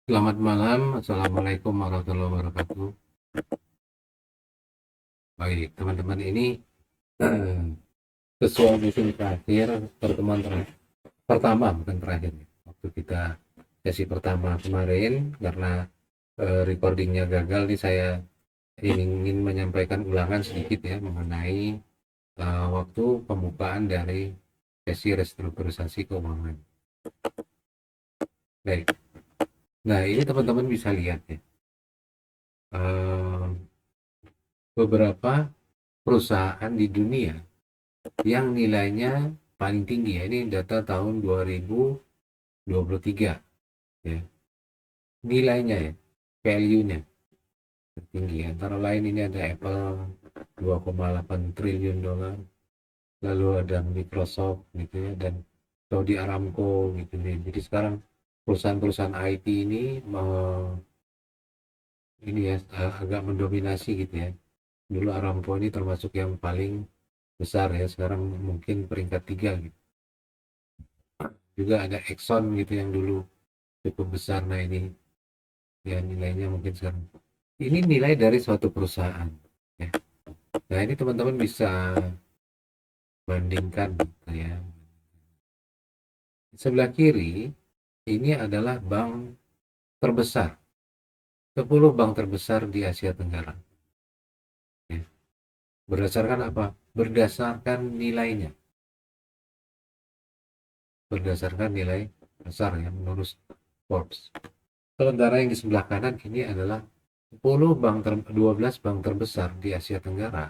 Selamat malam, Assalamualaikum warahmatullahi wabarakatuh. Baik, teman-teman ini eh, sesuai meeting terakhir, pertemuan pertama, bukan terakhir. Waktu kita sesi pertama kemarin, karena recordingnya gagal, nih saya ingin menyampaikan ulangan sedikit ya mengenai waktu pembukaan dari sesi restrukturisasi keuangan. Baik, nah ini teman-teman bisa lihat ya, eh, beberapa perusahaan di dunia yang nilainya paling tinggi ya, ini data tahun 2023 ya, nilainya ya, value-nya tertinggi, antara lain ini ada Apple 2,8 triliun dolar, lalu ada Microsoft gitu ya, dan Saudi Aramco gitu nih. Jadi sekarang perusahaan-perusahaan IT ini ini ya, agak mendominasi gitu ya. Dulu Aramco ini termasuk yang paling besar ya, sekarang mungkin peringkat 3 gitu. Juga ada Exxon gitu yang dulu cukup besar. Nah ini ya nilainya mungkin sekarang. Ini nilai dari suatu perusahaan. Ya. Nah ini teman-teman bisa bandingkan gitu ya. Sebelah kiri ini adalah bank terbesar. 10 bank terbesar di Asia Tenggara. Ya. Berdasarkan apa? Berdasarkan nilainya. Berdasarkan nilai besar ya menurut Forbes. Sementara yang di sebelah kanan ini adalah 12 bank terbesar di Asia Tenggara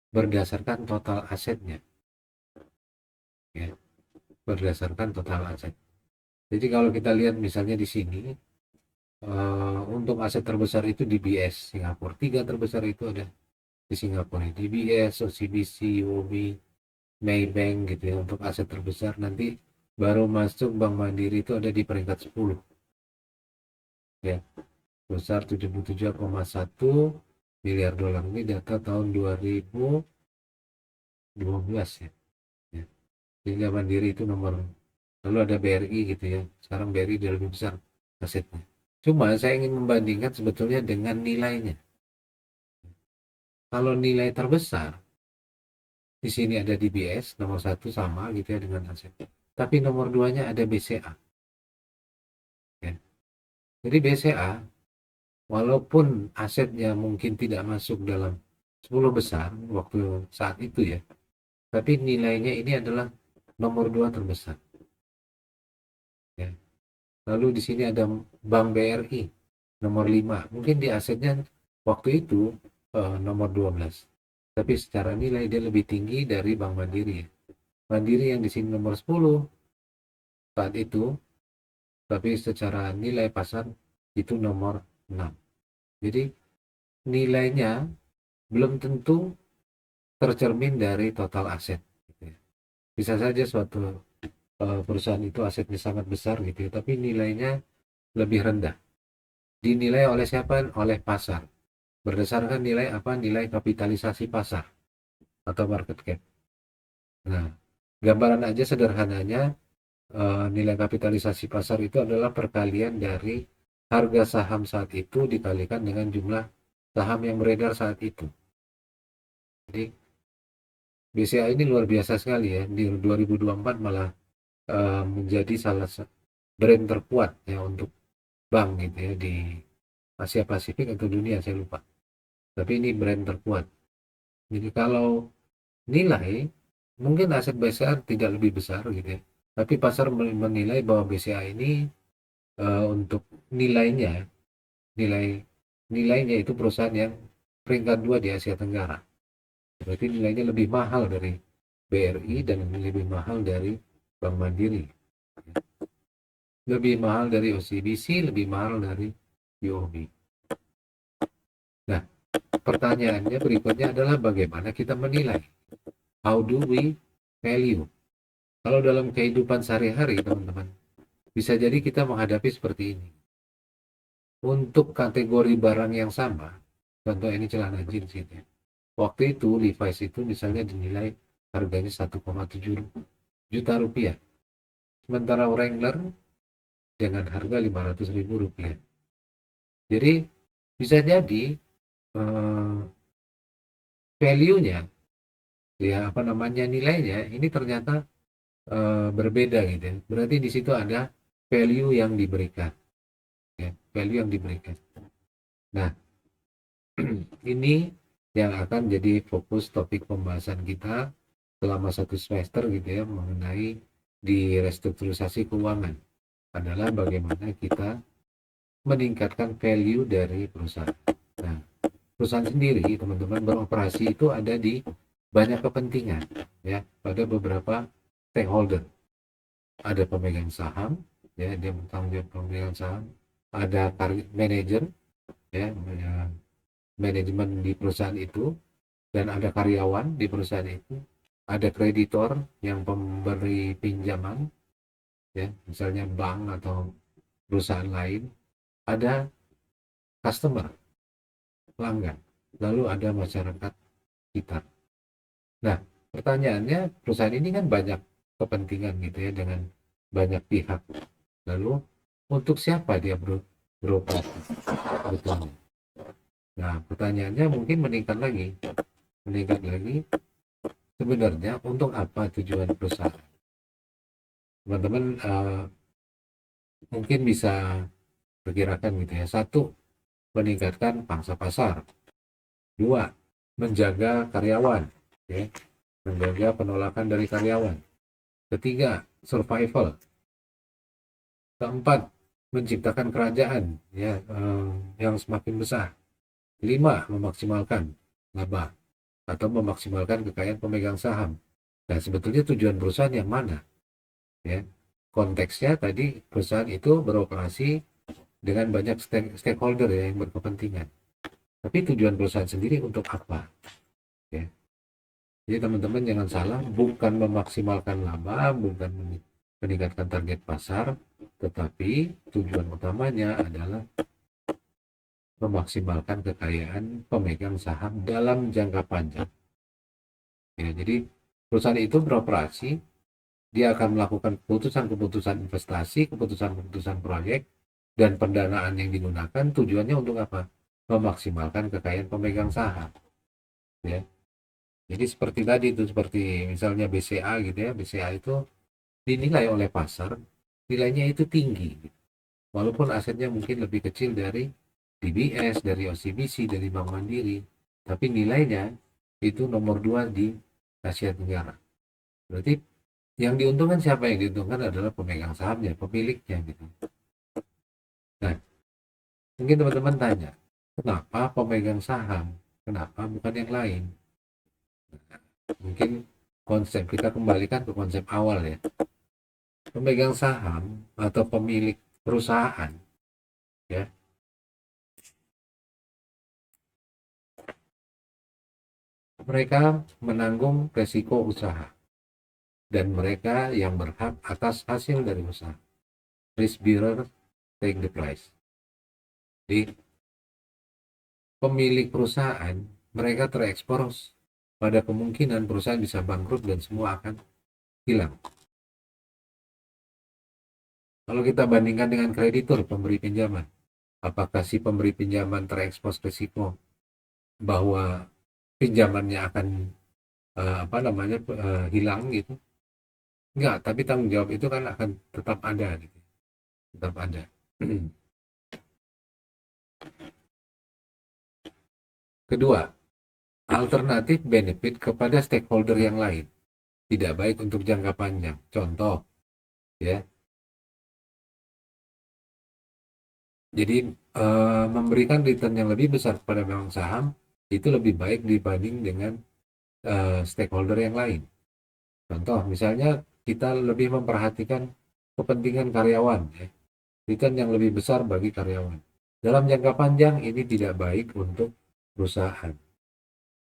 berdasarkan total asetnya ya, berdasarkan total aset. Jadi kalau kita lihat misalnya di sini, untuk aset terbesar itu DBS Singapura, tiga terbesar itu ada di Singapura, DBS, OCBC, UOB, Maybank gitu ya. Untuk aset terbesar nanti baru masuk Bank Mandiri, itu ada di peringkat 10 ya, besar 77,1 miliar dolar. Ini data tahun 2012 ya. Ya. Sehingga Mandiri itu nomor, lalu ada BRI gitu ya. Sekarang BRI dia lebih besar asetnya. Cuma saya ingin membandingkan sebetulnya dengan nilainya. Kalau nilai terbesar, di sini ada DBS, nomor satu sama gitu ya dengan asetnya. Tapi nomor duanya ada BCA. Ya. Jadi BCA, walaupun asetnya mungkin tidak masuk dalam 10 besar waktu saat itu ya, tapi nilainya ini adalah nomor dua terbesar. Ya. Lalu di sini ada Bank BRI, nomor 5. Mungkin di asetnya waktu itu nomor 12. Tapi secara nilai dia lebih tinggi dari Bank Mandiri. Mandiri yang di sini nomor 10 saat itu, tapi secara nilai pasar itu nomor 6. Jadi nilainya belum tentu tercermin dari total aset. Gitu ya. Bisa saja suatu perusahaan itu asetnya sangat besar gitu ya, tapi nilainya lebih rendah. Dinilai oleh siapa? Oleh pasar. Berdasarkan nilai apa? Nilai kapitalisasi pasar atau market cap. Nah, gambaran aja sederhananya, nilai kapitalisasi pasar itu adalah perkalian dari harga saham saat itu dikalikan dengan jumlah saham yang beredar saat itu. Jadi BCA ini luar biasa sekali ya. Di 2024 malah menjadi salah satu brand terkuat ya untuk bank gitu ya di Asia Pasifik atau dunia, saya lupa. Tapi ini brand terkuat. Jadi kalau nilai, mungkin aset BCA tidak lebih besar gitu ya. Tapi pasar menilai bahwa BCA ini untuk nilainya, nilai nilainya itu perusahaan yang peringkat 2 di Asia Tenggara. Berarti nilainya lebih mahal dari BRI dan lebih mahal dari Bank Mandiri. Lebih mahal dari OCBC, lebih mahal dari UOB. Nah, pertanyaannya berikutnya adalah bagaimana kita menilai? How do we value? Kalau dalam kehidupan sehari-hari, teman-teman, bisa jadi kita menghadapi seperti ini. Untuk kategori barang yang sama, contoh ini celana jeans gitu ya. Waktu itu Levi's itu misalnya dinilai harganya 1,7 juta rupiah. Sementara Wrangler dengan harga 500 ribu rupiah. Jadi bisa jadi value-nya, ya apa namanya, nilainya ini ternyata berbeda gitu ya. Berarti di situ ada value yang diberikan, ya, value yang diberikan. Nah, ini yang akan jadi fokus topik pembahasan kita selama satu semester gitu ya, mengenai di restrukturisasi keuangan adalah bagaimana kita meningkatkan value dari perusahaan. Nah, perusahaan sendiri teman-teman beroperasi itu ada di banyak kepentingan, ya, pada beberapa stakeholder. Ada pemegang saham, ya, dia bertanggung jawab pemegang saham. Ada manajer, ya, manajemen di perusahaan itu, dan ada karyawan di perusahaan itu. Ada kreditor yang pemberi pinjaman, ya, misalnya bank atau perusahaan lain. Ada customer, pelanggan, lalu ada masyarakat sekitar. Nah, pertanyaannya, perusahaan ini kan banyak kepentingan gitu ya, dengan banyak pihak. Lalu untuk siapa dia beroperasi sebetulnya? Nah, pertanyaannya mungkin meningkat lagi, sebenarnya untuk apa tujuan perusahaan? Teman-teman mungkin bisa perkirakan gitu ya. Satu, meningkatkan pangsa pasar. Dua, menjaga karyawan, ya, menjaga penolakan dari karyawan. Ketiga, survival. Keempat, menciptakan kerajaan, ya, yang semakin besar. Lima, memaksimalkan laba atau memaksimalkan kekayaan pemegang saham. Nah, sebetulnya tujuan perusahaan yang mana? Ya, konteksnya tadi perusahaan itu beroperasi dengan banyak stakeholder ya, yang berkepentingan. Tapi tujuan perusahaan sendiri untuk apa? Ya. Jadi teman-teman jangan salah, bukan memaksimalkan laba, bukan meningkatkan target pasar, tetapi tujuan utamanya adalah memaksimalkan kekayaan pemegang saham dalam jangka panjang. Ya, jadi perusahaan itu beroperasi, dia akan melakukan keputusan-keputusan investasi, keputusan-keputusan proyek, dan pendanaan yang digunakan tujuannya untuk apa? Memaksimalkan kekayaan pemegang saham. Ya. Jadi seperti tadi itu, seperti misalnya BCA gitu ya, BCA itu dinilai oleh pasar, nilainya itu tinggi. Walaupun asetnya mungkin lebih kecil dari DBS, dari OCBC, dari Bank Mandiri, tapi nilainya itu nomor 2 di Asia Tenggara. Berarti yang diuntungkan siapa? Yang diuntungkan adalah pemegang sahamnya, pemiliknya gitu. Nah, mungkin teman-teman tanya, kenapa pemegang saham? Kenapa bukan yang lain? Mungkin kita kembalikan ke konsep awal ya. Pemegang saham atau pemilik perusahaan, ya, mereka menanggung resiko usaha dan mereka yang berhak atas hasil dari usaha. Risk bearer take the price. Jadi pemilik perusahaan, mereka terekspos pada kemungkinan perusahaan bisa bangkrut dan semua akan hilang. Kalau kita bandingkan dengan kreditur, pemberi pinjaman, apakah si pemberi pinjaman terekspos risiko bahwa pinjamannya akan hilang gitu? Enggak, tapi tanggung jawab itu kan akan tetap ada gitu. Tetap ada. Kedua, alternatif benefit kepada stakeholder yang lain tidak baik untuk jangka panjang. Contoh, ya. Jadi memberikan return yang lebih besar kepada pemegang saham itu lebih baik dibanding dengan stakeholder yang lain. Contoh, misalnya kita lebih memperhatikan kepentingan karyawan, ya. Return yang lebih besar bagi karyawan. Dalam jangka panjang ini tidak baik untuk perusahaan.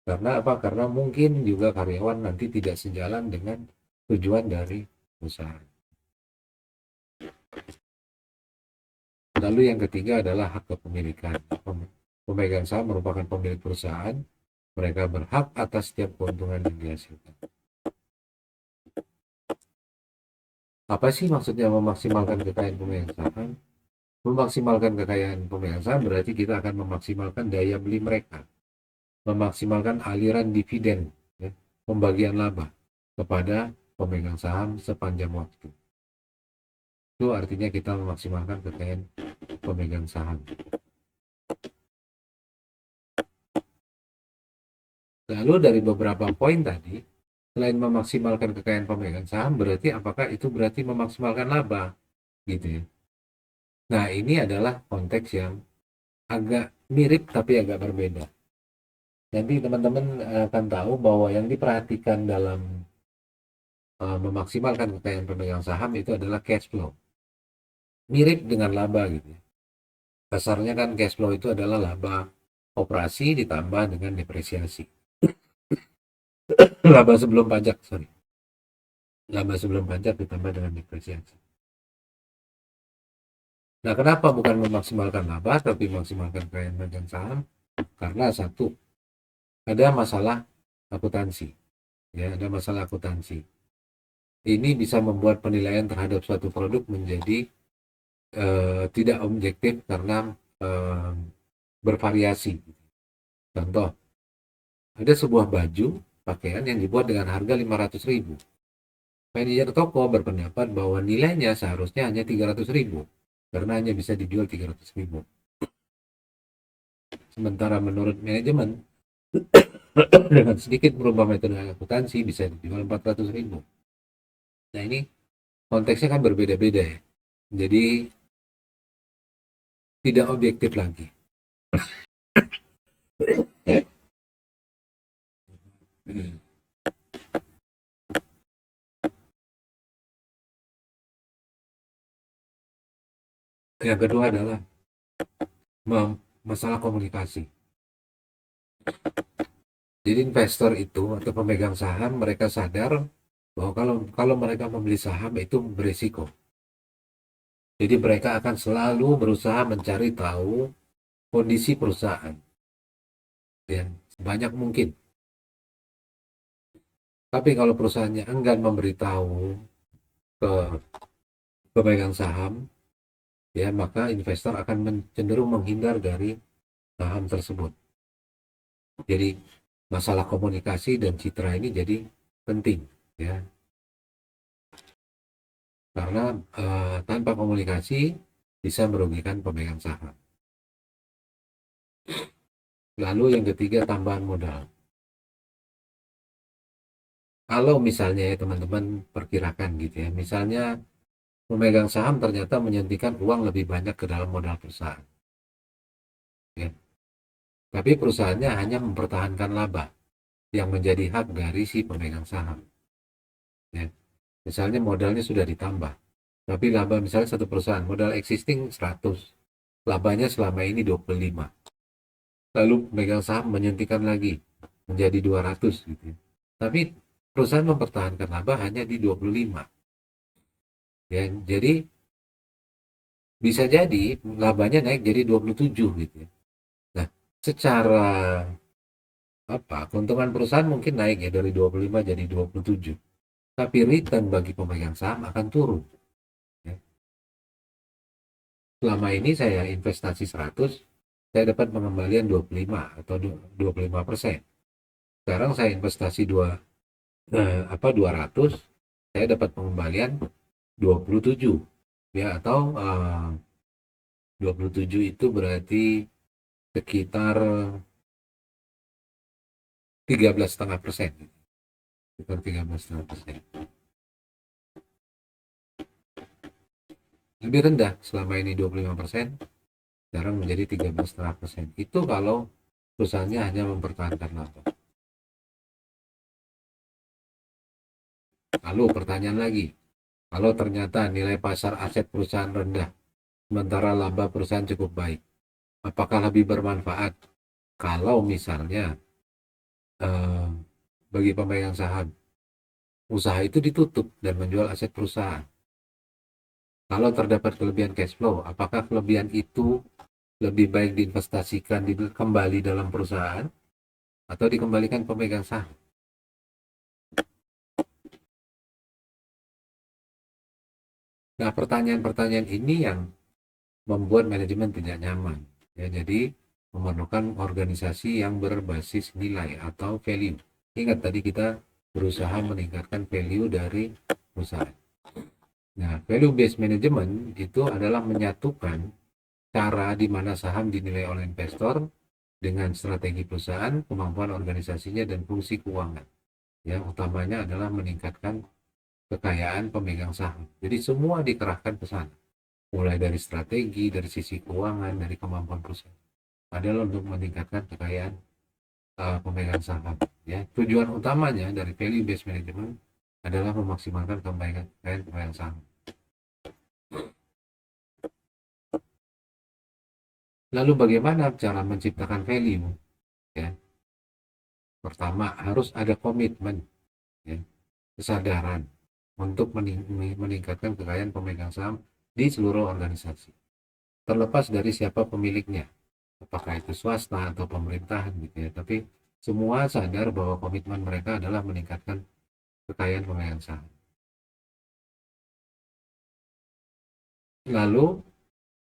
Karena apa? Karena mungkin juga karyawan nanti tidak sejalan dengan tujuan dari perusahaan. Lalu yang ketiga adalah hak kepemilikan. Pemegang saham merupakan pemilik perusahaan. Mereka berhak atas setiap keuntungan yang dihasilkan. Apa sih maksudnya memaksimalkan kekayaan pemegang saham? Memaksimalkan kekayaan pemegang saham berarti kita akan memaksimalkan daya beli mereka, memaksimalkan aliran dividen, ya, pembagian laba kepada pemegang saham sepanjang waktu. Itu artinya kita memaksimalkan kekayaan pemegang saham. Lalu dari beberapa poin tadi, selain memaksimalkan kekayaan pemegang saham, berarti apakah itu berarti memaksimalkan laba, gitu ya. Nah, ini adalah konteks yang agak mirip tapi agak berbeda. Nanti teman-teman akan tahu bahwa yang diperhatikan dalam memaksimalkan kekayaan pemegang saham itu adalah cash flow. Mirip dengan laba gitu ya. Kasarnya kan cash flow itu adalah laba operasi ditambah dengan depresiasi. Laba sebelum pajak, sorry. Laba sebelum pajak ditambah dengan depresiasi. Nah, kenapa bukan memaksimalkan laba, tapi memaksimalkan kekayaan pemegang saham? Karena satu, ada masalah akuntansi. Ya, ada masalah akuntansi. Ini bisa membuat penilaian terhadap suatu produk menjadi tidak objektif karena bervariasi. Contoh, ada sebuah baju pakaian yang dibuat dengan harga 500.000. Manajer toko berpendapat bahwa nilainya seharusnya hanya 300.000 karena hanya bisa dijual 300.000. Sementara menurut manajemen, dengan sedikit merubah metode akuntansi bisa dijual 400.000. Nah, ini konteksnya kan berbeda-beda ya. Jadi tidak objektif lagi. Yang kedua adalah masalah komunikasi. Jadi investor itu atau pemegang saham mereka sadar bahwa kalau mereka membeli saham itu berisiko. Jadi mereka akan selalu berusaha mencari tahu kondisi perusahaan ya, sebanyak mungkin. Tapi kalau perusahaannya enggan memberitahu ke pemegang saham, ya maka investor akan cenderung menghindar dari saham tersebut. Jadi masalah komunikasi dan citra ini jadi penting ya. Karena tanpa komunikasi bisa merugikan pemegang saham. Lalu yang ketiga, tambahan modal. Kalau misalnya ya teman-teman perkirakan gitu ya, misalnya pemegang saham ternyata menyuntikkan uang lebih banyak ke dalam modal perusahaan. Ya. Tapi perusahaannya hanya mempertahankan laba yang menjadi hak dari si pemegang saham. Ya. Misalnya modalnya sudah ditambah, tapi laba misalnya satu perusahaan, modal existing 100, labanya selama ini 25. Lalu pemegang saham menyuntikkan lagi menjadi 200 gitu ya. Tapi perusahaan mempertahankan laba hanya di 25. Ya, jadi bisa jadi labanya naik jadi 27 gitu ya. Nah, secara keuntungan perusahaan mungkin naik ya dari 25 jadi 27. Tapi return bagi pemegang saham akan turun. Ya. Selama ini saya investasi 100, saya dapat pengembalian 25 atau 25%. Sekarang saya investasi 200, saya dapat pengembalian 27 ya, atau 27 itu berarti sekitar 13,5%. Sekitar 13,5%. Lebih rendah, selama ini 25%, sekarang menjadi 13,5%. Itu kalau perusahaannya hanya mempertahankan laba. Lalu pertanyaan lagi, kalau ternyata nilai pasar aset perusahaan rendah, sementara laba perusahaan cukup baik, apakah lebih bermanfaat kalau misalnya bagi pemegang saham usaha itu ditutup dan menjual aset perusahaan? Kalau terdapat kelebihan cash flow, apakah kelebihan itu lebih baik diinvestasikan kembali dalam perusahaan atau dikembalikan pemegang saham? Nah, pertanyaan-pertanyaan ini yang membuat manajemen tidak nyaman. Ya, jadi memerlukan organisasi yang berbasis nilai atau value. Ingat tadi kita berusaha meningkatkan value dari perusahaan. Nah, value based management itu adalah menyatukan cara di mana saham dinilai oleh investor dengan strategi perusahaan, kemampuan organisasinya, dan fungsi keuangan. Yang utamanya adalah meningkatkan kekayaan pemegang saham. Jadi semua dikerahkan ke sana. Mulai dari strategi, dari sisi keuangan, dari kemampuan perusahaan. Adalah untuk meningkatkan kekayaan pemegang saham. Ya, tujuan utamanya dari value based management adalah memaksimalkan kekayaan pemegang saham. Lalu bagaimana cara menciptakan value? Ya, pertama harus ada komitmen, ya, kesadaran untuk meningkatkan kekayaan pemegang saham di seluruh organisasi. Terlepas dari siapa pemiliknya, apakah itu swasta atau pemerintahan gitu ya, tapi semua sadar bahwa komitmen mereka adalah meningkatkan kekayaan pemegang saham. Lalu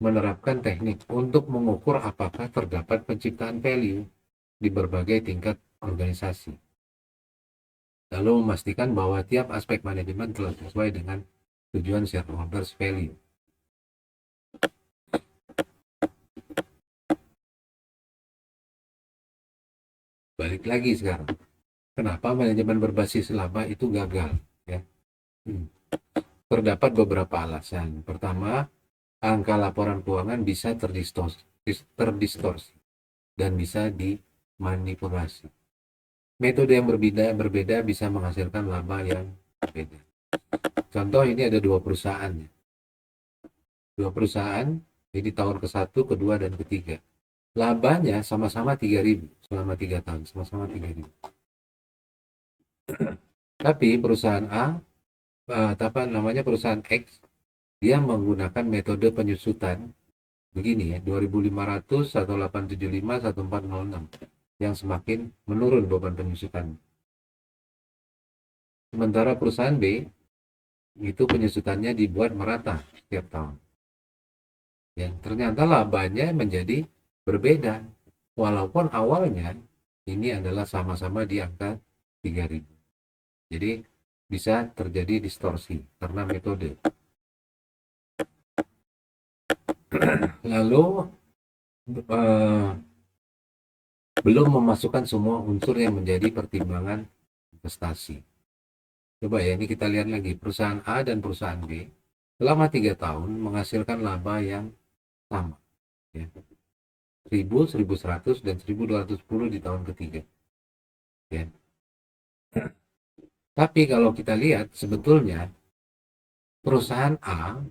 menerapkan teknik untuk mengukur apakah terdapat penciptaan value di berbagai tingkat organisasi. Lalu memastikan bahwa tiap aspek manajemen telah sesuai dengan tujuan shareholders value. Balik lagi sekarang, kenapa manajemen berbasis laba itu gagal? Ya. Terdapat beberapa alasan. Pertama, angka laporan keuangan bisa terdistorsi dan bisa dimanipulasi. Metode yang berbeda bisa menghasilkan laba yang berbeda. Contoh ini ada dua perusahaan. Dua perusahaan, jadi tahun ke-1, kedua, dan ketiga. Labanya sama-sama 3.000 selama 3 tahun, sama-sama 3.000. Tapi perusahaan A, perusahaan X, dia menggunakan metode penyusutan begini ya, 2.500, 1.875, 1.406 yang semakin menurun beban penyusutan. Sementara perusahaan B itu penyusutannya dibuat merata setiap tahun. Ya, ternyata labanya menjadi berbeda. Walaupun awalnya ini adalah sama-sama di angka 3.000. Jadi bisa terjadi distorsi karena metode. Lalu belum memasukkan semua unsur yang menjadi pertimbangan investasi. Coba ya, ini kita lihat lagi. Perusahaan A dan perusahaan B selama 3 tahun menghasilkan laba yang sama. Ya. 1.000, 1.100, dan 1.210 di tahun ketiga. Ya. Tapi kalau kita lihat, sebetulnya perusahaan A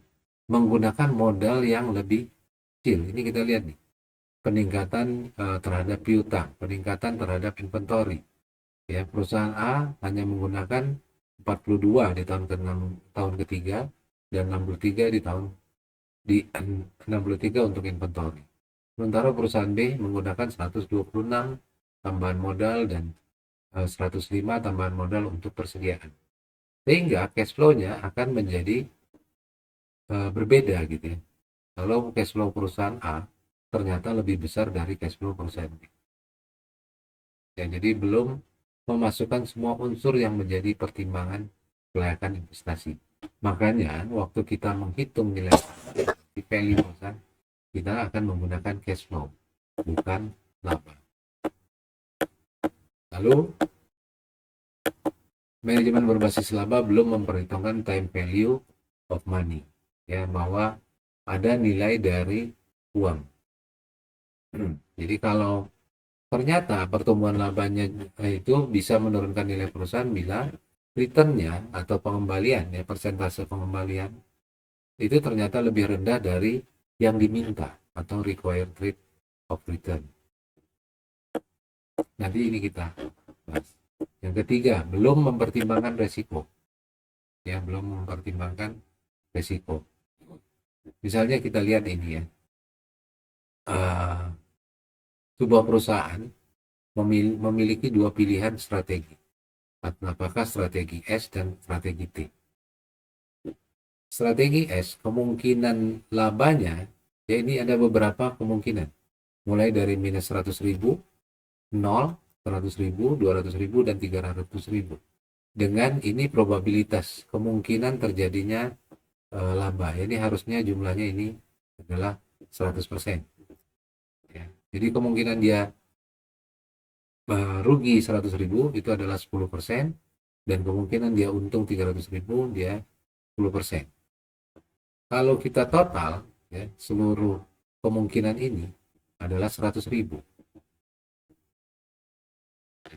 menggunakan modal yang lebih kecil. Ini kita lihat nih. Peningkatan terhadap piutang, peningkatan terhadap inventory. Ya, perusahaan A hanya menggunakan 42 di tahun ketiga dan 63 di 63 untuk inventory. Sementara perusahaan B menggunakan 126 tambahan modal dan 105 tambahan modal untuk persediaan. Sehingga cash flow-nya akan menjadi berbeda gitu ya. Kalau cash flow perusahaan A ternyata lebih besar dari cash flow perusahaan B. Ya, jadi belum memasukkan semua unsur yang menjadi pertimbangan kelayakan investasi. Makanya waktu kita menghitung nilai value perusahaan, kita akan menggunakan cash flow, bukan laba. Lalu manajemen berbasis laba belum memperhitungkan time value of money, ya, bahwa ada nilai dari uang. Jadi kalau ternyata pertumbuhan labanya itu bisa menurunkan nilai perusahaan bila returnnya atau pengembalian, ya, persentase pengembalian itu ternyata lebih rendah dari yang diminta atau required rate of return. Nanti ini kita bahas. Yang ketiga, belum mempertimbangkan resiko. Ya, belum mempertimbangkan resiko. Misalnya kita lihat ini ya. Sebuah perusahaan memiliki dua pilihan strategi. Apakah strategi S dan strategi T? Strategi S, kemungkinan labanya Ya, ini ada beberapa kemungkinan. Mulai dari minus 100.000, 0, 100.000, 200.000, dan 300.000. Dengan ini probabilitas kemungkinan terjadinya laba. Ini harusnya jumlahnya ini adalah 100%. Ya. Jadi kemungkinan dia rugi 100.000 itu adalah 10%, dan kemungkinan dia untung 300.000 dia 10%. Kalau kita total, ya, seluruh kemungkinan ini adalah 100.000.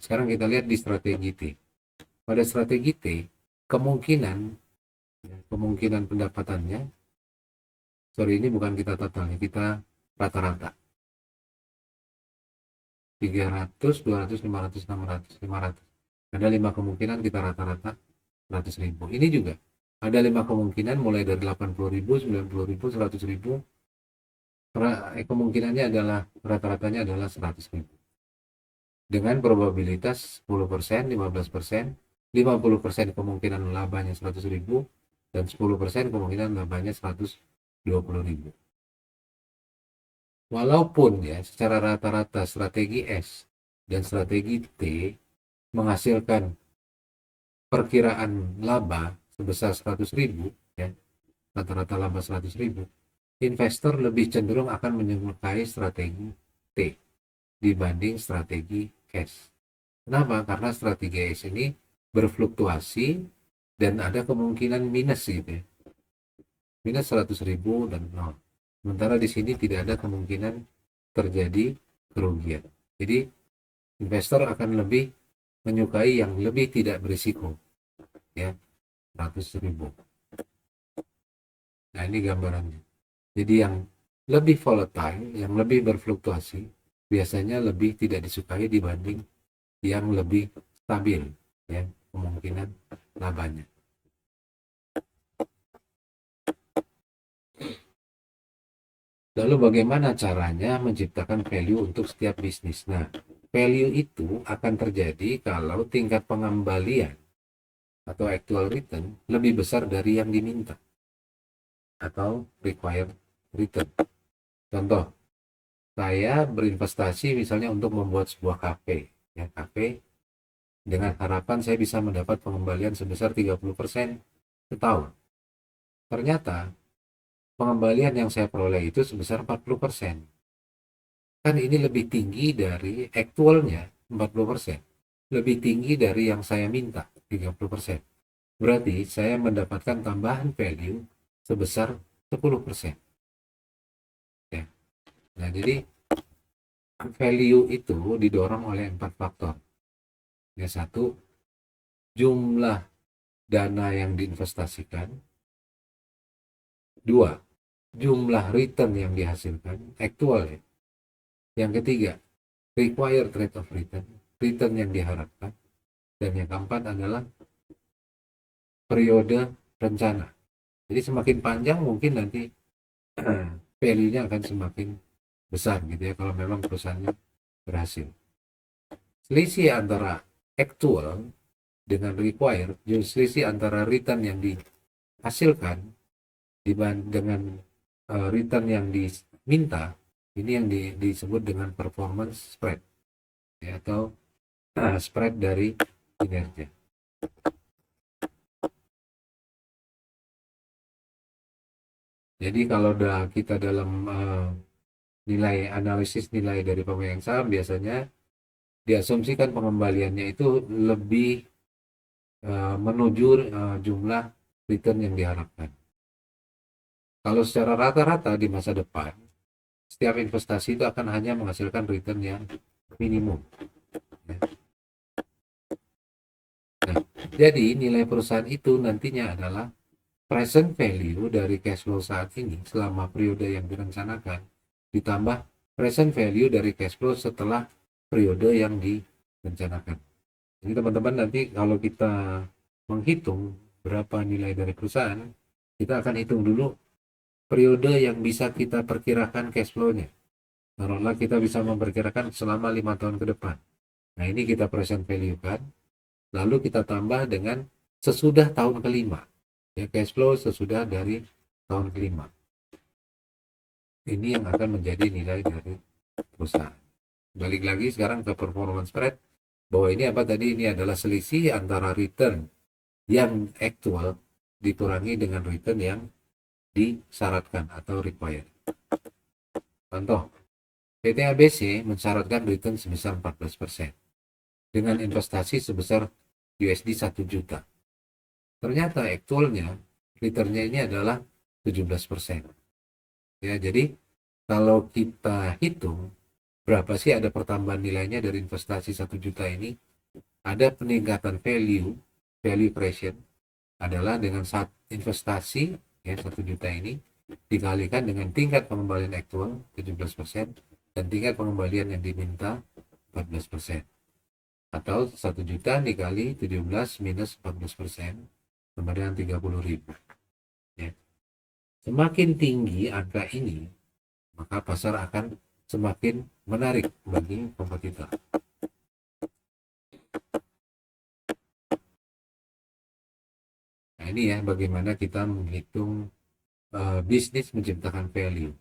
Sekarang kita lihat di strategi T. Pada strategi T, kemungkinan pendapatannya, ini bukan kita totalnya, kita rata-rata. 300, 200, 500, 600, 500. Ada 5 kemungkinan kita rata-rata 100.000. Ini juga ada 5 kemungkinan mulai dari 80.000, 90.000, 100.000. Kemungkinannya adalah rata-ratanya adalah 100.000. Dengan probabilitas 10%, 15%, 50% kemungkinan labanya 100.000, dan 10% kemungkinan labanya 120.000. Walaupun ya secara rata-rata strategi S dan strategi T menghasilkan perkiraan laba sebesar 100.000, ya, rata-rata laba 100.000, investor lebih cenderung akan menyukai strategi T dibanding strategi S. Kenapa? Karena strategi S ini berfluktuasi dan ada kemungkinan minus gitu ya. Minus 100.000 dan 0. Sementara di sini tidak ada kemungkinan terjadi kerugian. Jadi investor akan lebih menyukai yang lebih tidak berisiko, ya, 100.000. Nah, ini gambarannya. Jadi yang lebih volatile, yang lebih berfluktuasi, biasanya lebih tidak disukai dibanding yang lebih stabil, ya, kemungkinan labanya. Lalu bagaimana caranya menciptakan value untuk setiap bisnis? Nah, value itu akan terjadi kalau tingkat pengembalian atau actual return lebih besar dari yang diminta atau required return. Contoh, saya berinvestasi misalnya untuk membuat sebuah kafe, ya, kafe dengan harapan saya bisa mendapat pengembalian sebesar 30% setahun. Ternyata pengembalian yang saya peroleh itu sebesar 40%. Kan ini lebih tinggi dari aktualnya 40%. Lebih tinggi dari yang saya minta 30%. Berarti saya mendapatkan tambahan value sebesar 10%. Ya. Nah, jadi value itu didorong oleh 4 faktor. Ya, 1, jumlah dana yang diinvestasikan. 2, jumlah return yang dihasilkan, aktual ya. Yang ketiga, required rate of return, return yang diharapkan. Dan yang keempat adalah periode rencana. Jadi semakin panjang mungkin nanti value-nya akan semakin besar gitu ya, kalau memang perusahaannya berhasil. Selisih antara actual dengan required, selisih antara return yang dihasilkan dengan return yang diminta, ini yang disebut dengan performance spread, ya, atau spread dari kinerja. Jadi kalau kita dalam nilai analisis nilai dari pemegang saham, biasanya diasumsikan pengembaliannya itu lebih menuju jumlah return yang diharapkan. Kalau secara rata-rata di masa depan, setiap investasi itu akan hanya menghasilkan return yang minimum. Nah, jadi nilai perusahaan itu nantinya adalah present value dari cash flow saat ini selama periode yang direncanakan, ditambah present value dari cash flow setelah periode yang direncanakan. Jadi teman-teman nanti kalau kita menghitung berapa nilai dari perusahaan, kita akan hitung dulu periode yang bisa kita perkirakan cash flow-nya. Taruhlah kita bisa memperkirakan selama 5 tahun ke depan. Nah, ini kita present value kan, lalu kita tambah dengan sesudah tahun kelima. Ya, cash flow sesudah dari tahun kelima. Ini yang akan menjadi nilai dari perusahaan. Balik lagi sekarang ke performance spread, bahwa ini apa tadi, ini adalah selisih antara return yang actual dikurangi dengan return yang disyaratkan atau required. Contoh, PT ABC mensyaratkan return sebesar 14% dengan investasi sebesar USD 1 juta. Ternyata actualnya returnnya ini adalah 17%. Ya, jadi kalau kita hitung berapa sih ada pertambahan nilainya dari investasi 1 juta ini, ada peningkatan value creation adalah dengan saat investasi ya 1 juta ini dikalikan dengan tingkat pengembalian aktual 17% dan tingkat pengembalian yang diminta 14%, atau 1 juta dikali 17 minus 14% sama dengan 30.000 ya. Semakin tinggi angka ini, maka pasar akan semakin menarik bagi kompetitor. Nah, ini ya bagaimana kita menghitung bisnis menciptakan value.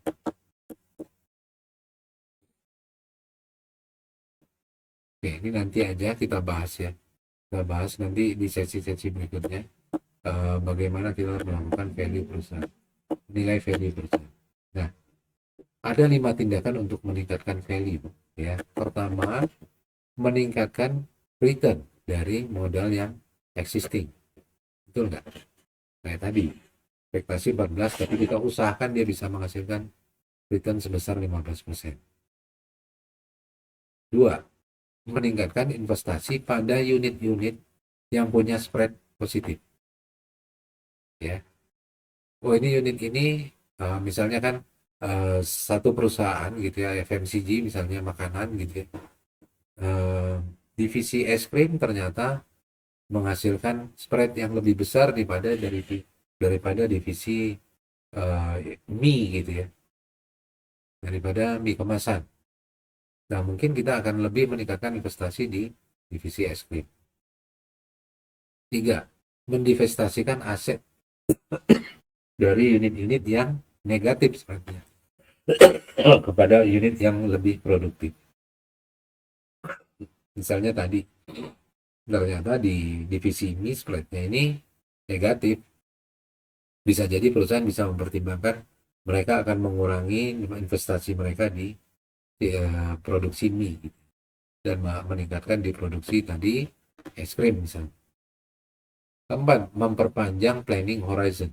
Oke, ini nanti aja kita bahas ya. Kita bahas nanti di sesi-sesi berikutnya bagaimana kita melakukan value perusahaan, nilai value perusahaan. Nah, ada 5 tindakan untuk meningkatkan value ya. Pertama, meningkatkan return dari modal yang existing. Betul nggak? Kayak tadi, ekspektasi 14, tapi kita usahakan dia bisa menghasilkan return sebesar 15%. 2, meningkatkan investasi pada unit-unit yang punya spread positif. Ya. Oh, ini unit ini misalnya kan satu perusahaan gitu ya, FMCG misalnya makanan gitu ya. Divisi es krim ternyata menghasilkan spread yang lebih besar daripada divisi mie gitu ya, daripada mie kemasan. Nah, mungkin kita akan lebih meningkatkan investasi di divisi es krim. 3, mendivestasikan aset dari unit-unit yang negatif spreadnya kepada unit yang lebih produktif. Misalnya tadi, ternyata di divisi ini spreadnya ini negatif. Bisa jadi perusahaan bisa mempertimbangkan mereka akan mengurangi investasi mereka di produksi mie gitu, dan meningkatkan di produksi tadi es krim misalnya. Keempat, memperpanjang planning horizon.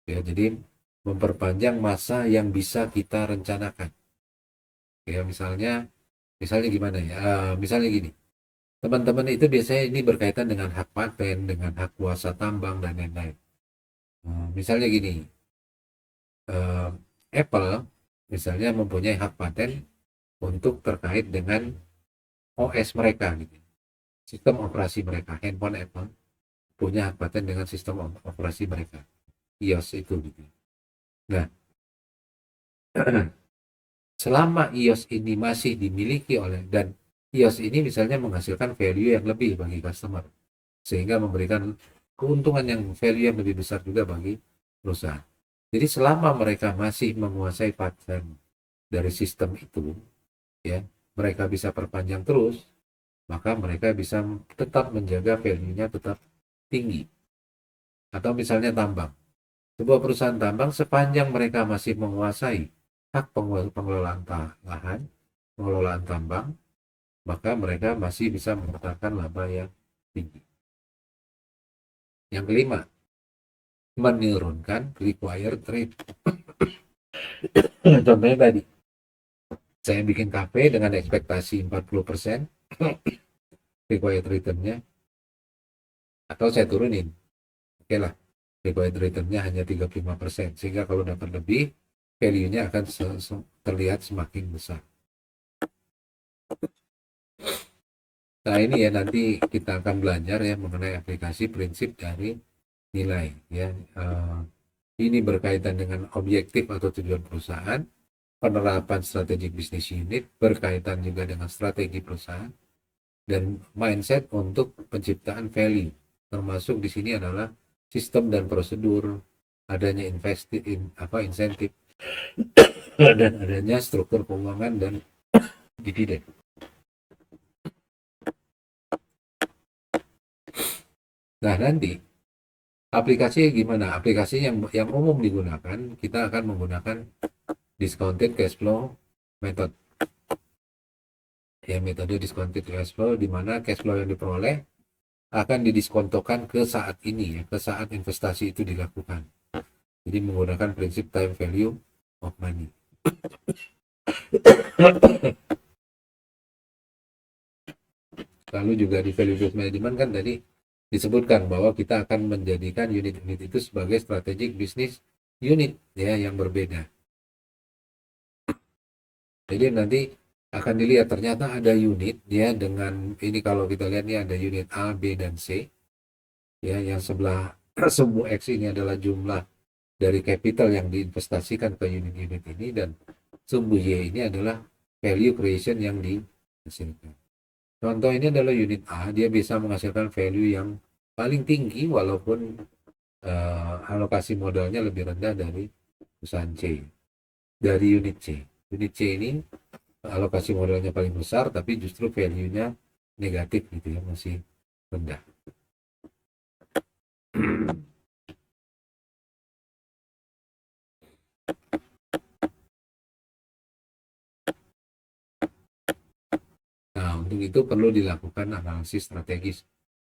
Ya, jadi memperpanjang masa yang bisa kita rencanakan. Ya, misalnya gimana ya? Misalnya gini, teman-teman itu biasanya ini berkaitan dengan hak paten, dengan hak kuasa tambang dan lain-lain. Misalnya gini, Apple misalnya mempunyai hak paten untuk terkait dengan OS mereka, gitu. Sistem operasi mereka, handphone Apple punya hak paten dengan sistem operasi mereka, iOS itu gitu. Nah, selama iOS ini masih dimiliki dan iOS ini misalnya menghasilkan value yang lebih bagi customer, sehingga memberikan keuntungan yang value yang lebih besar juga bagi perusahaan. Jadi selama mereka masih menguasai paten dari sistem itu, ya, mereka bisa perpanjang terus, maka mereka bisa tetap menjaga value-nya tetap tinggi. Atau misalnya tambang. Sebuah perusahaan tambang sepanjang mereka masih menguasai hak pengelolaan lahan, pengelolaan tambang, maka mereka masih bisa mendapatkan laba yang tinggi. Yang kelima, menurunkan required rate. Contohnya tadi, saya bikin kafe dengan ekspektasi 40% required return-nya, atau saya turunin. Oke lah, required return-nya hanya 35%, sehingga kalau dapat lebih, value-nya akan terlihat semakin besar. Nah, ini ya nanti kita akan belajar ya mengenai aplikasi prinsip dari nilai ya. Ini berkaitan dengan objektif atau tujuan perusahaan, penerapan strategic business unit, berkaitan juga dengan strategi perusahaan, dan mindset untuk penciptaan value. Termasuk di sini adalah sistem dan prosedur, adanya insentif dan adanya struktur keuangan dan dividen. Nah, nanti aplikasinya gimana? Aplikasi yang umum digunakan, kita akan menggunakan discounted cash flow method. Ya, metode discounted cash flow di mana cash flow yang diperoleh akan didiskontokan ke saat ini ya, ke saat investasi itu dilakukan. Jadi menggunakan prinsip time value of money. Lalu juga di value based management kan tadi disebutkan bahwa kita akan menjadikan unit-unit itu sebagai strategic business unit ya yang berbeda. Jadi nanti akan dilihat ternyata ada unit ya dengan ini, kalau kita lihat ini ada unit A, B dan C ya, yang sebelah sumbu X ini adalah jumlah dari capital yang diinvestasikan ke unit-unit ini, dan sumbu Y ini adalah value creation yang dihasilkan. Contoh ini adalah unit A, dia bisa menghasilkan value yang paling tinggi walaupun alokasi modalnya lebih rendah dari perusahaan C. Dari unit C. Unit C ini alokasi modalnya paling besar tapi justru value-nya negatif gitu ya, masih rendah. Nah, untuk itu perlu dilakukan analisis strategis.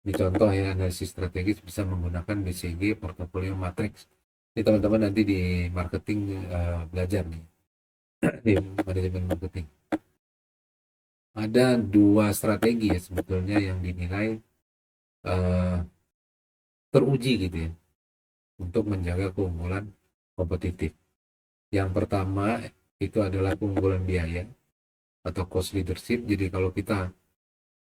Ini contoh ya, analisis strategis bisa menggunakan BCG, portfolio matrix. Ini teman-teman nanti di marketing belajar nih, di manajemen marketing. Ada dua strategi ya sebetulnya yang dinilai teruji gitu ya, untuk menjaga keunggulan kompetitif. Yang pertama itu adalah keunggulan biaya atau cost leadership. Jadi kalau kita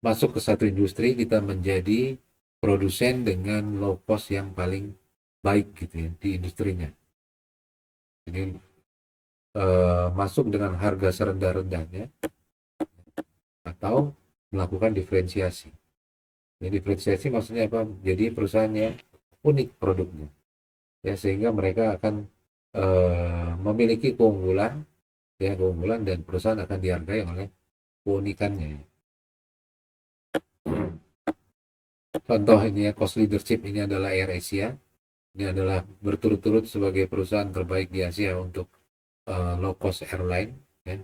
masuk ke satu industri, kita menjadi produsen dengan low cost yang paling baik gitu ya di industrinya. Jadi masuk dengan harga serendah-rendahnya atau melakukan diferensiasi. Jadi diferensiasi maksudnya apa? Jadi perusahaan yang unik produknya ya, sehingga mereka akan memiliki keunggulan ya, keunggulan, dan perusahaan akan dihargai oleh keunikannya. Contoh ini ya, cost leadership ini adalah Air Asia. Ini adalah berturut-turut sebagai perusahaan terbaik di Asia untuk low cost airline ya.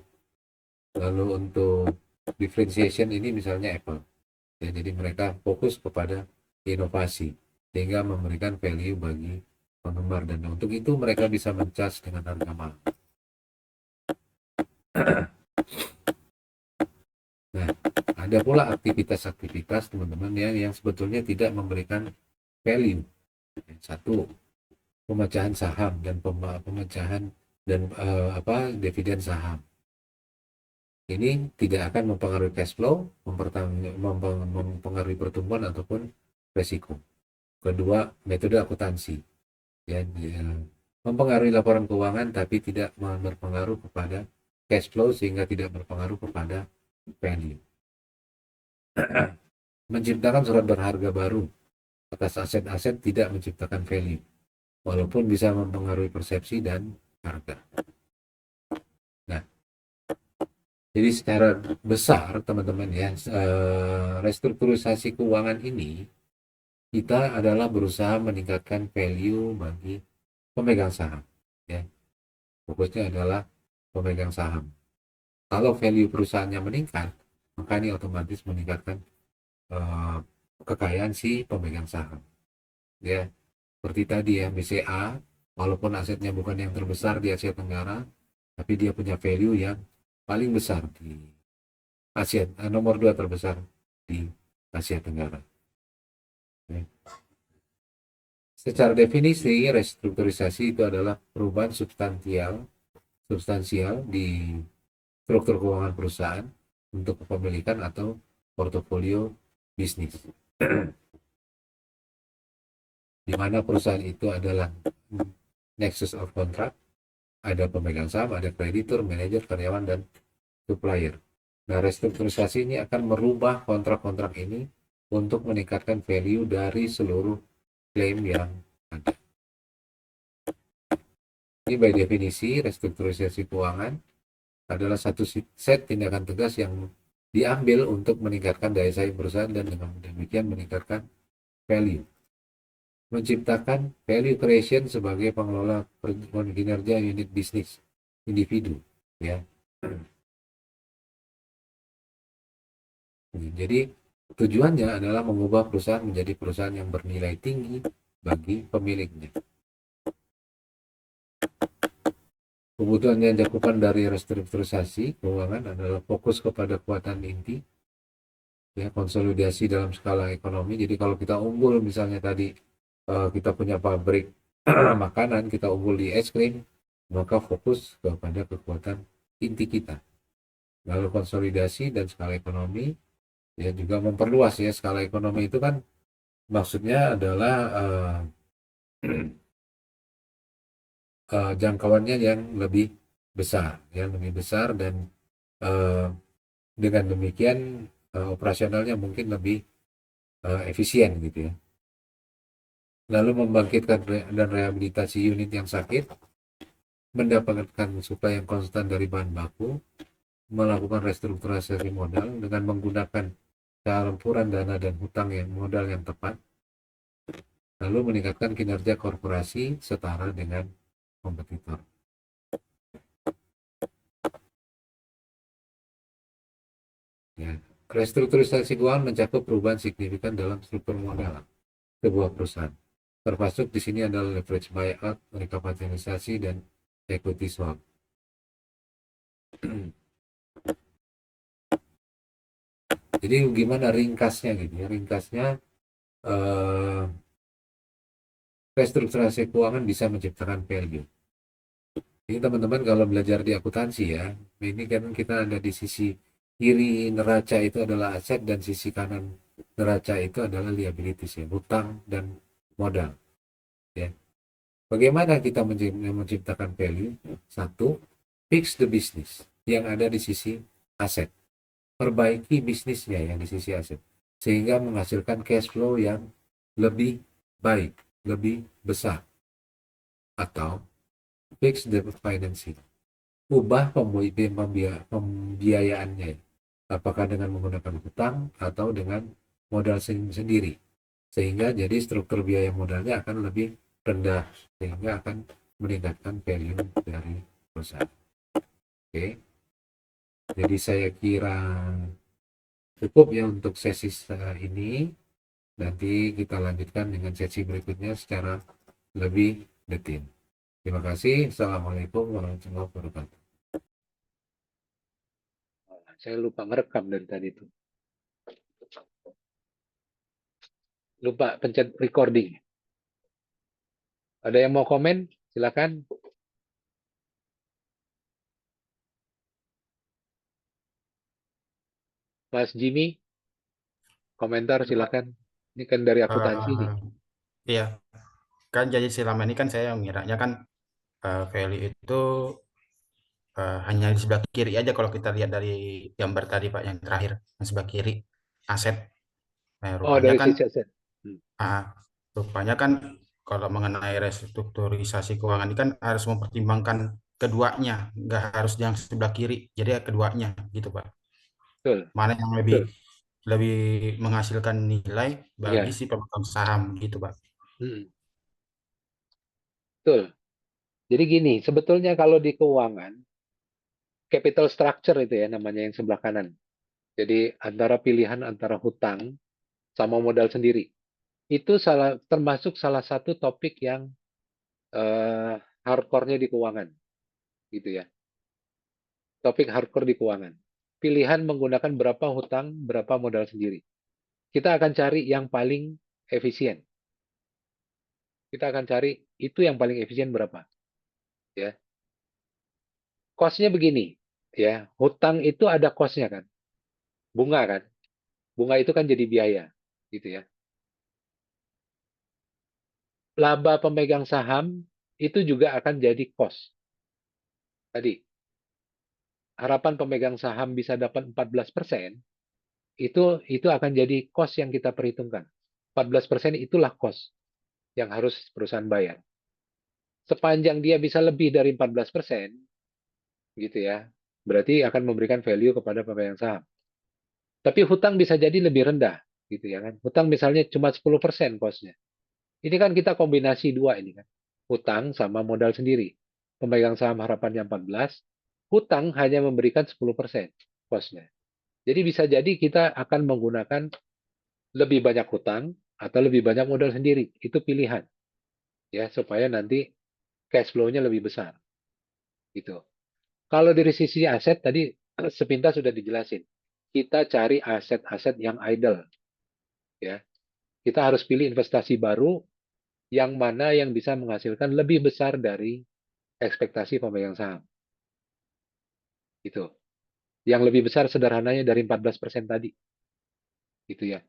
Lalu untuk differentiation ini misalnya Apple ya, jadi mereka fokus kepada inovasi sehingga memberikan value bagi penggemar, dan untuk itu mereka bisa mencas dengan harga mahal. Nah, ada pula aktivitas-aktivitas teman-teman yang sebetulnya tidak memberikan value. Satu, pemecahan saham dan pemecahan dan dividen saham. Ini tidak akan mempengaruhi cash flow, mempengaruhi pertumbuhan ataupun resiko. Kedua, metode akuntansi ya, mempengaruhi laporan keuangan tapi tidak berpengaruh kepada cash flow sehingga tidak berpengaruh kepada value. Menciptakan surat berharga baru atas aset-aset tidak menciptakan value, walaupun bisa mempengaruhi persepsi dan harga. Nah, jadi secara besar teman-teman ya, restrukturisasi keuangan ini kita adalah berusaha meningkatkan value bagi pemegang saham ya. Fokusnya adalah pemegang saham. Kalau value perusahaannya meningkat, maka ini otomatis meningkatkan kekayaan si pemegang saham ya. Seperti tadi ya, BCA walaupun asetnya bukan yang terbesar di Asia Tenggara, tapi dia punya value yang paling besar di Asia, nomor 2 terbesar di Asia Tenggara. Oke. Secara definisi, restrukturisasi itu adalah perubahan substansial di struktur keuangan perusahaan untuk kepemilikan atau portofolio bisnis. Di mana perusahaan itu adalah nexus of contract, ada pemegang saham, ada kreditur, manajer, karyawan, dan supplier. Nah, restrukturisasi ini akan merubah kontrak-kontrak ini untuk meningkatkan value dari seluruh klaim yang ada. Ini by definisi restrukturisasi keuangan adalah satu set tindakan tegas yang diambil untuk meningkatkan daya saing perusahaan dan dengan demikian meningkatkan value. Menciptakan value creation sebagai pengelola kinerja unit bisnis individu, ya. Jadi tujuannya adalah mengubah perusahaan menjadi perusahaan yang bernilai tinggi bagi pemiliknya. Kebutuhan yang dilakukan dari restrukturisasi keuangan adalah fokus kepada kekuatan inti, ya, konsolidasi dalam skala ekonomi. Jadi kalau kita unggul misalnya tadi kita punya pabrik makanan, kita unggul di es krim, maka fokus kepada kekuatan inti kita. Lalu konsolidasi dan skala ekonomi, ya, juga memperluas, ya, skala ekonomi itu kan maksudnya adalah jangkauannya yang lebih besar, dan dengan demikian operasionalnya mungkin lebih efisien gitu ya. Lalu membangkitkan dan rehabilitasi unit yang sakit, mendapatkan suplai yang konstan dari bahan baku, melakukan restrukturisasi modal dengan menggunakan campuran dana dan hutang yang modal yang tepat, lalu meningkatkan kinerja korporasi setara dengan kompetitor. Ya. Restrukturisasi keuangan mencakup perubahan signifikan dalam struktur modal sebuah perusahaan. Termasuk di sini adalah leverage buyout, rekapitalisasi, dan equity swap. Jadi gimana ringkasnya gitu ya? Ringkasnya restrukturisasi keuangan bisa menciptakan value. Ini teman-teman kalau belajar di akuntansi ya, ini kan kita ada di sisi kiri neraca itu adalah aset dan sisi kanan neraca itu adalah liabilities, ya, hutang dan modal, ya. Bagaimana kita menciptakan value? Satu, fix the business yang ada di sisi aset. Perbaiki bisnisnya yang di sisi aset sehingga menghasilkan cash flow yang lebih baik, lebih besar. Atau fix the financing. Ubah pembiayaannya. Apakah dengan menggunakan hutang atau dengan modal sendiri. Sehingga jadi struktur biaya modalnya akan lebih rendah. Sehingga akan meningkatkan value dari perusahaan. Oke. Jadi saya kira cukup ya untuk sesi ini. Nanti kita lanjutkan dengan sesi berikutnya secara lebih detail. Terima kasih. Assalamualaikum warahmatullahi wabarakatuh. Saya lupa merekam dari tadi itu. Lupa pencet recording. Ada yang mau komen? Silakan. Mas Jimmy, komentar silakan. Ini kan dari akuntansi nih. Iya, kan jadi selama ini kan saya ngiranya kan value itu hanya di sebelah kiri aja kalau kita lihat dari gambar tadi Pak yang terakhir, yang sebelah kiri aset. Nah, Oh, rupanya dari kan sisi aset. ah, rupanya kan kalau mengenai restrukturisasi keuangan ini kan harus mempertimbangkan keduanya, nggak harus yang sebelah kiri. Jadi ya keduanya gitu Pak. Betul, Mana yang lebih betul. lebih menghasilkan nilai bagi Iya. si pemegang saham gitu Pak. Betul. Jadi gini, sebetulnya kalau di keuangan, capital structure itu ya namanya yang sebelah kanan. Jadi antara pilihan antara hutang sama modal sendiri. Itu termasuk salah satu topik yang hardcore-nya di keuangan, gitu ya. Topik hardcore di keuangan. Pilihan menggunakan berapa hutang, berapa modal sendiri. Kita akan cari yang paling efisien. Kita akan cari itu yang paling efisien berapa, ya. Cost-nya begini, ya. Hutang itu ada cost-nya kan, bunga kan. Bunga itu kan jadi biaya, gitu ya. Laba pemegang saham itu juga akan jadi cost. Tadi harapan pemegang saham bisa dapat 14%, itu akan jadi cost yang kita perhitungkan. 14% itulah cost yang harus perusahaan bayar. Sepanjang dia bisa lebih dari 14%, gitu ya, berarti akan memberikan value kepada pemegang saham. Tapi hutang bisa jadi lebih rendah, gitu ya kan. Hutang misalnya cuma 10% cost-nya. Ini kan kita kombinasi dua ini kan. Hutang sama modal sendiri. Pemegang saham harapannya 14, hutang hanya memberikan 10% cost-nya. Jadi bisa jadi kita akan menggunakan lebih banyak hutang atau lebih banyak modal sendiri. Itu pilihan ya supaya nanti cash flow-nya lebih besar gitu. Kalau dari sisi aset tadi sepintas sudah dijelasin. Kita cari aset-aset yang idle ya. Kita harus pilih investasi baru yang mana yang bisa menghasilkan lebih besar dari ekspektasi pemegang saham. Gitu. Yang lebih besar sederhananya dari 14% tadi. Gitu ya.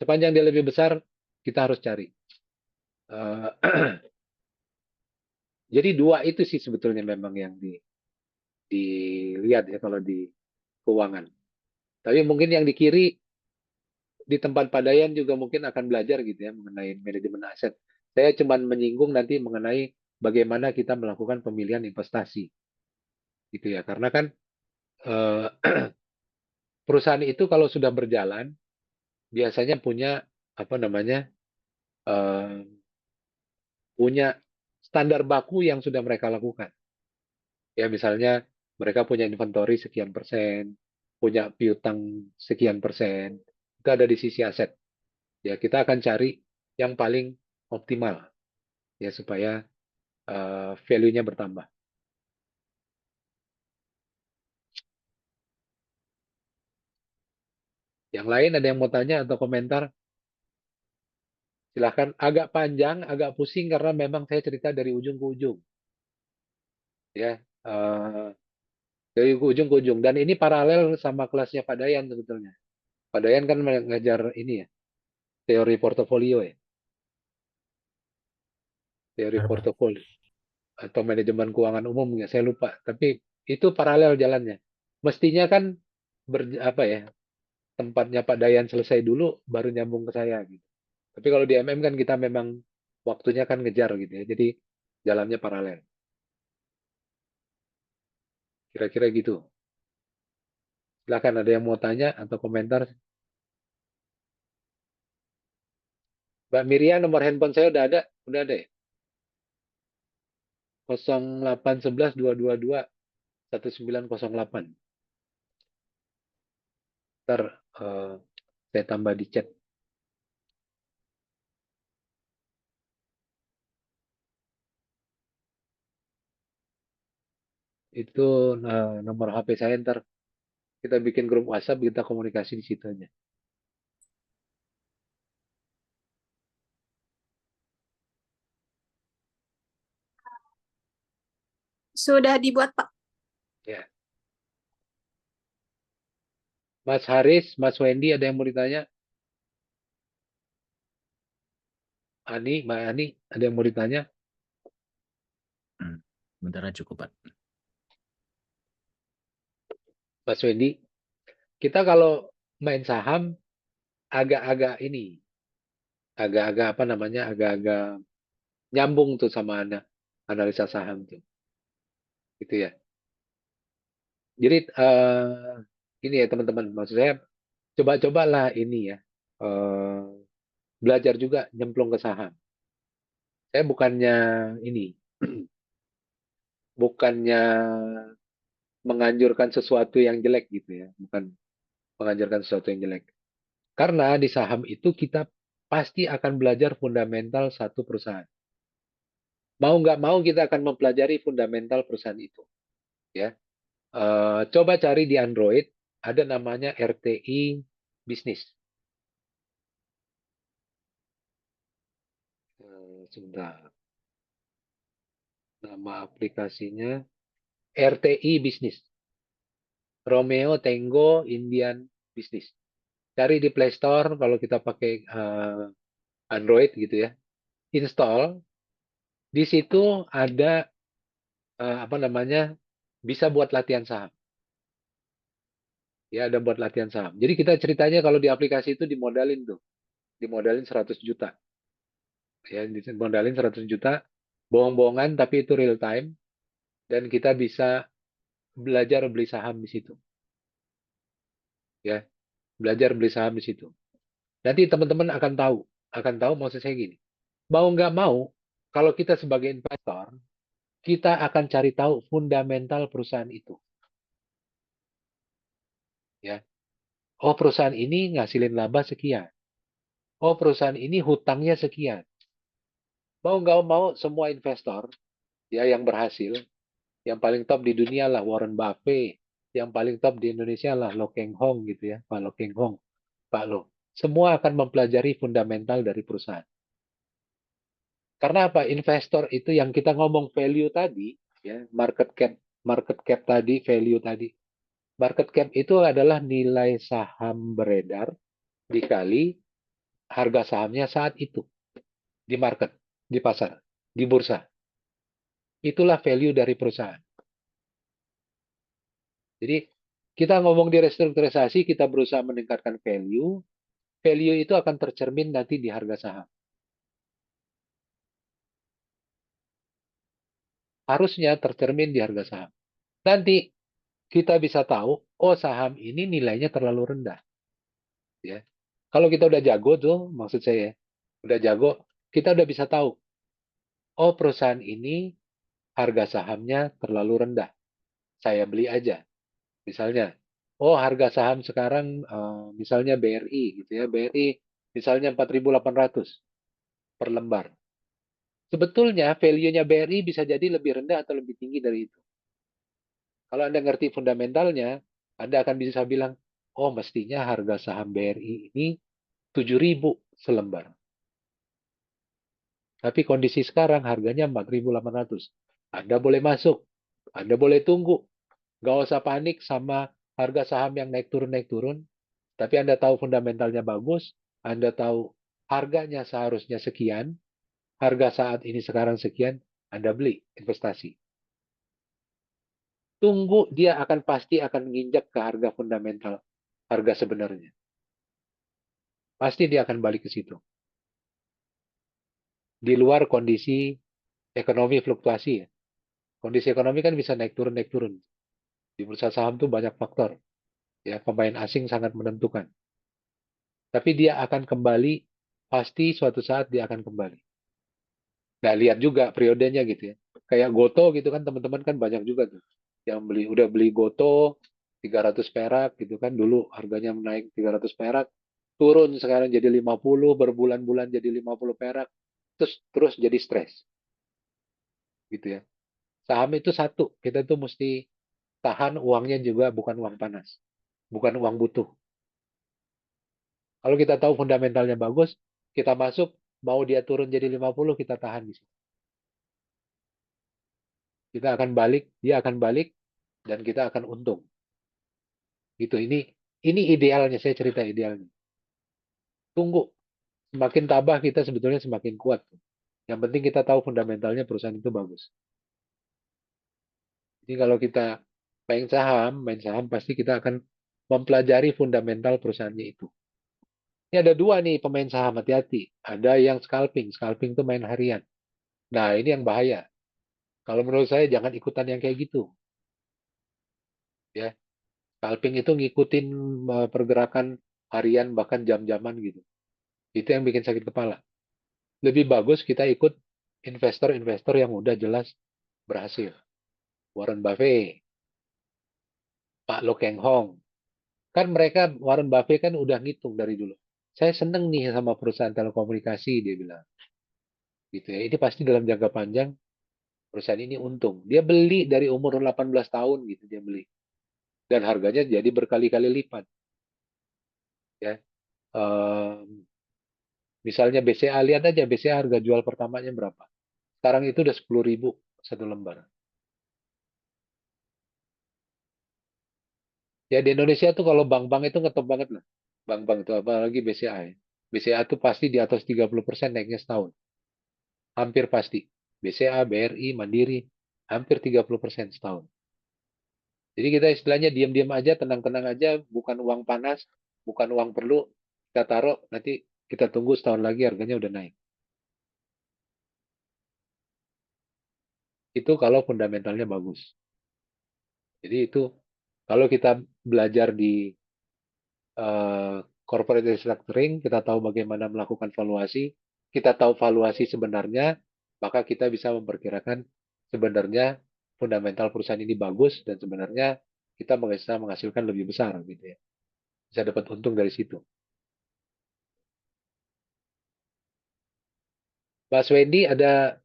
Sepanjang dia lebih besar, kita harus cari. Uh, jadi dua itu sih sebetulnya memang yang dilihat ya kalau di keuangan. Tapi mungkin yang di kiri di tempat Pak Dayan juga mungkin akan belajar gitu ya mengenai manajemen aset. Saya cuma menyinggung nanti mengenai bagaimana kita melakukan pemilihan investasi gitu ya. Karena kan eh, perusahaan itu kalau sudah berjalan biasanya punya apa namanya eh, punya standar baku yang sudah mereka lakukan. Ya misalnya mereka punya inventory sekian persen, punya piutang sekian persen, itu ada di sisi aset. Ya kita akan cari yang paling optimal ya supaya value-nya bertambah. Yang lain ada yang mau tanya atau komentar? Silahkan. Agak panjang, agak pusing karena memang saya cerita dari ujung ke ujung. Ya, dari ujung ke ujung. Dan ini paralel sama kelasnya Pak Dayan sebetulnya. Pak Dayan kan mengajar ini ya, teori portofolio ya, teori Benar, Pak. portofolio atau manajemen keuangan umum ya, saya lupa. Tapi itu paralel jalannya. Mestinya kan apa ya, tempatnya Pak Dayan selesai dulu baru nyambung ke saya gitu. Tapi kalau di MM kan kita memang waktunya kan ngejar gitu ya. Jadi jalannya paralel. Kira-kira gitu. Silakan ada yang mau tanya atau komentar. Mbak Miriam nomor handphone saya udah ada. Udah ada ya? 08112221908. Ntar saya tambah di chat. Itu nomor HP saya ntar kita bikin grup WhatsApp, kita komunikasi di situ aja. Sudah dibuat, Pak. Ya. Mas Haris, Mas Wendy ada yang mau ditanya? Ani, Mbak Ani, ada yang mau ditanya? Sementara cukup, Pak. Mas Wendy, kita kalau main saham agak-agak ini, agak-agak apa namanya, agak-agak nyambung tuh sama analisa saham tuh, gitu ya. Jadi ini ya teman-teman, maksud saya coba-cobalah ini ya, belajar juga nyemplung ke saham. Saya bukannya ini, bukannya menganjurkan sesuatu yang jelek gitu ya, bukan menganjurkan sesuatu yang jelek. Karena di saham itu kita pasti akan belajar fundamental satu perusahaan. Mau nggak mau kita akan mempelajari fundamental perusahaan itu. Ya, coba cari di Android ada namanya RTI Bisnis. Sebentar, nama aplikasinya RTI Bisnis. Romeo Tango Indian Business. Cari di Play Store kalau kita pakai Android gitu ya. Install. Di situ ada apa namanya? Bisa buat latihan saham. Ya, ada buat latihan saham. Jadi kita ceritanya kalau di aplikasi itu dimodalin tuh. Dimodalin 100 juta. Ya, dimodalin 100 juta. Bohong-bohongan tapi itu real time dan kita bisa belajar beli saham di situ, ya. Belajar beli saham di situ. Nanti teman-teman akan tahu maksud saya gini. Mau nggak mau, kalau kita sebagai investor, kita akan cari tahu fundamental perusahaan itu, ya. Oh, perusahaan ini ngasilin laba sekian. Oh, perusahaan ini hutangnya sekian. Mau nggak mau, semua investor ya yang berhasil, yang paling top di dunia lah Warren Buffett, yang paling top di Indonesia lah Lo Keng Hong gitu ya, Pak Lo Keng Hong, Pak Lo. Semua akan mempelajari fundamental dari perusahaan. Karena apa? Investor itu yang kita ngomong value tadi, ya, market cap tadi, value tadi. Market cap itu adalah nilai saham beredar dikali harga sahamnya saat itu di market, di pasar, di bursa. Itulah value dari perusahaan. Jadi kita ngomong di restrukturisasi, kita berusaha meningkatkan value. Value itu akan tercermin nanti di harga saham. Harusnya tercermin di harga saham. Nanti kita bisa tahu, oh saham ini nilainya terlalu rendah. Ya. Kalau kita udah jago tuh, maksud saya, udah jago, kita udah bisa tahu, oh perusahaan ini harga sahamnya terlalu rendah. Saya beli aja. Misalnya, oh harga saham sekarang misalnya BRI gitu ya, BRI misalnya 4.800 per lembar. Sebetulnya value-nya BRI bisa jadi lebih rendah atau lebih tinggi dari itu. Kalau Anda ngerti fundamentalnya, Anda akan bisa bilang, oh mestinya harga saham BRI ini 7.000 selembar. Tapi kondisi sekarang harganya 4.800. Anda boleh masuk, Anda boleh tunggu. Nggak usah panik sama harga saham yang naik turun, tapi Anda tahu fundamentalnya bagus, Anda tahu harganya seharusnya sekian, harga saat ini sekarang sekian, Anda beli investasi. Tunggu, dia akan pasti akan menginjak ke harga fundamental, harga sebenarnya. Pasti dia akan balik ke situ. Di luar kondisi ekonomi fluktuasi ya. Kondisi ekonomi kan bisa naik turun, naik turun. Di bursa saham tuh banyak faktor. Ya, pemain asing sangat menentukan. Tapi dia akan kembali, pasti suatu saat dia akan kembali. Nah, lihat juga periodenya gitu ya. Kayak Goto gitu kan, teman-teman kan banyak juga tuh. Yang udah beli Goto 300 perak gitu kan. Dulu harganya menaik 300 perak. Turun sekarang jadi 50, berbulan-bulan jadi 50 perak. Terus jadi stres. Gitu ya. Saham itu satu, kita tuh mesti tahan uangnya juga bukan uang panas. Bukan uang butuh. Kalau kita tahu fundamentalnya bagus, kita masuk, mau dia turun jadi 50, kita tahan di situ. Kita akan balik, dia akan balik, dan kita akan untung. Gitu. Ini idealnya, saya cerita idealnya. Tunggu, semakin tabah kita sebetulnya semakin kuat. Yang penting kita tahu fundamentalnya perusahaan itu bagus. Jadi kalau kita main saham pasti kita akan mempelajari fundamental perusahaannya itu. Ini ada dua nih pemain saham, hati-hati. Ada yang scalping, scalping itu main harian. Nah, ini yang bahaya. Kalau menurut saya jangan ikutan yang kayak gitu. Ya, scalping itu ngikutin pergerakan harian bahkan jam-jaman gitu. Itu yang bikin sakit kepala. Lebih bagus kita ikut investor-investor yang udah jelas berhasil. Warren Buffett, Pak Lo Keng Hong. Kan mereka, Warren Buffett kan udah ngitung dari dulu. Saya seneng nih sama perusahaan telekomunikasi, dia bilang. Gitu ya. Ini pasti dalam jangka panjang perusahaan ini untung. Dia beli dari umur 18 tahun gitu dia beli. Dan harganya jadi berkali-kali lipat. Ya. Misalnya BCA, lihat aja BCA harga jual pertamanya berapa. Sekarang itu udah 10.000 satu lembar. Ya di Indonesia tuh kalau bank-bank itu ngetop banget lah. Bank-bank itu apalagi BCA ya. BCA tuh pasti di atas 30% naiknya setahun. Hampir pasti. BCA, BRI, Mandiri, hampir 30% setahun. Jadi kita istilahnya diam-diam aja, tenang-tenang aja, bukan uang panas, bukan uang perlu, kita taruh, nanti kita tunggu setahun lagi harganya udah naik. Itu kalau fundamentalnya bagus. Jadi itu kalau kita belajar di corporate restructuring, kita tahu bagaimana melakukan valuasi, kita tahu valuasi sebenarnya, maka kita bisa memperkirakan sebenarnya fundamental perusahaan ini bagus dan sebenarnya kita bisa menghasilkan lebih besar gitu ya. Bisa dapat untung dari situ. Mas Wendy ada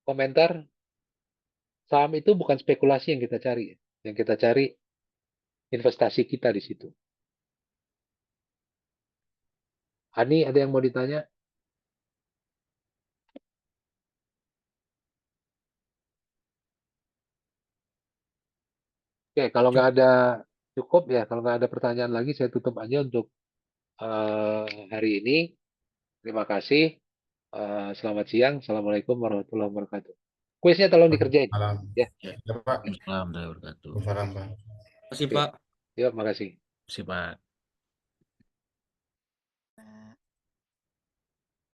komentar? Saham itu bukan spekulasi yang kita cari. Yang kita cari investasi kita di situ. Hani, ada yang mau ditanya? Oke, kalau nggak ada cukup ya, kalau nggak ada pertanyaan lagi, saya tutup aja untuk hari ini. Terima kasih. Selamat siang. Assalamualaikum warahmatullahi wabarakatuh. Kuisnya tolong dikerjain. Malam. Ya, Ya, Pak. Waalaikumsalam warahmatullahi wabarakatuh. Waalaikumsalam, Pak. Terima kasih Oke. Pak. Yuk, makasih. Terima kasih Pak.